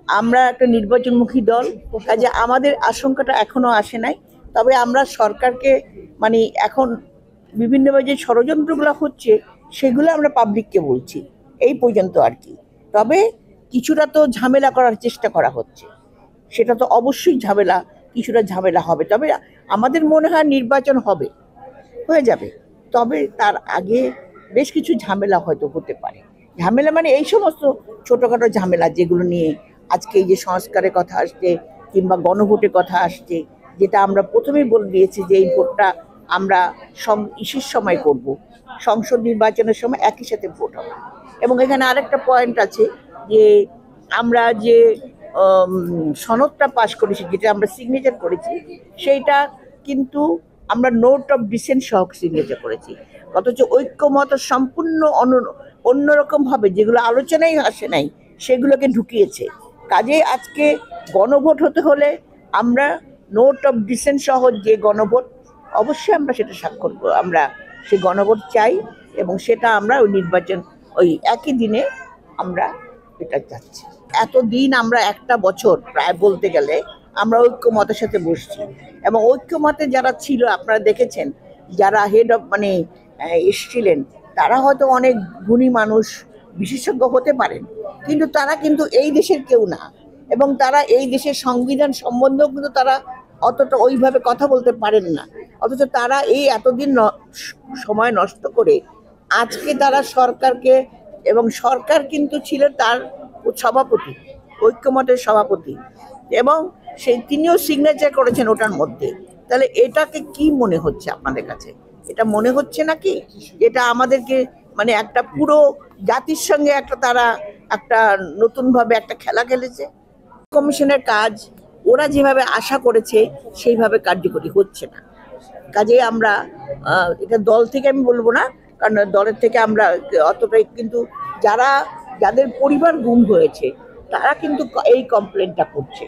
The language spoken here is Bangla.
আমরা একটা নির্বাচনমুখী দল, কাজে আমাদের আশঙ্কাটা এখনো আসে নাই। তবে আমরা সরকারকে মানে এখন বিভিন্নভাবে যে ষড়যন্ত্রগুলো হচ্ছে সেগুলো আমরা পাবলিককে বলছি, এই পর্যন্ত আর কি। তবে কিছুটা তো ঝামেলা করার চেষ্টা করা হচ্ছে, সেটা তো অবশ্যই ঝামেলা, কিছুটা ঝামেলা হবে। তবে আমাদের মনে হয় নির্বাচন হবে, হয়ে যাবে। তবে তার আগে বেশ কিছু ঝামেলা হয়তো হতে পারে। ঝামেলা মানে এই সমস্ত ছোটখাটো ঝামেলা যেগুলো নিয়ে আজকে এই যে সংস্কারের কথা আসছে কিংবা গণভোটের কথা আসছে, যেটা আমরা প্রথমেই বলে দিয়েছি যে এই ভোটটা আমরা ইসির সময় করব, সংসদ নির্বাচনের সময় একই সাথে ভোট হবে। এবং এখানে আরেকটা পয়েন্ট আছে যে আমরা যে সনদটা পাশ করেছি, যেটা আমরা সিগনেচার করেছি, সেইটা কিন্তু আমরা নোট অফ ডিসেন্ট সহ সিগনেচার করেছি। অথচ ঐক্যমত সম্পূর্ণ অন্যরকম ভাবে যেগুলো আলোচনাই আসে নাই সেগুলোকে ঢুকিয়েছে। কাজেই আজকে গণভোট হতে হলে আমরা নোট অফ ডিসেন্ট সহ যে গণভোট, অবশ্যই আমরা সেটা স্বাক্ষর করব। আমরা সেই গণভোট চাই এবং সেটা আমরা ওই নির্বাচন ওই একই দিনে আমরা এটা চাচ্ছি। এতদিন আমরা একটা বছর প্রায় বলতে গেলে আমরা ঐক্যমতের সাথে বসছি, এবং ঐক্যমতে যারা ছিল আপনারা দেখেছেন, যারা হেড অফ মানে এসছিলেন, তারা হয়তো অনেক গুণী মানুষ, বিশেষজ্ঞ হতে পারেন, কিন্তু তারা কিন্তু এই দেশের কেউ না। এবং তারা এই দেশের সংবিধান সম্বন্ধেও কিন্তু তারা অতটা ওইভাবে কথা বলতে পারেন না। অথচ তারা এই এতদিন সময় নষ্ট করে আজকে তারা সরকারকে, এবং সরকার কিন্তু ছিল তার সভাপতি, ঐক্যমতের সভাপতি, এবং সেই তিনিও সিগনেচার করেছেন ওটার মধ্যে। তাহলে এটাকে কি মনে হচ্ছে আপনাদের কাছে? এটা মনে হচ্ছে নাকি এটা আমাদেরকে মানে একটা পুরো জাতির সঙ্গে একটা তারা একটা নতুনভাবে একটা খেলা খেলেছে? কমিশনের কাজ ওরা যেভাবে আশা করেছে সেইভাবে কার্যকরী হচ্ছে না। কাজে আমরা এটা দল থেকে আমি বলবো না, কারণ দলের থেকে আমরা অতটাই, কিন্তু যাদের পরিবার গুম হয়েছে তারা কিন্তু এই কমপ্লেনটা করছে।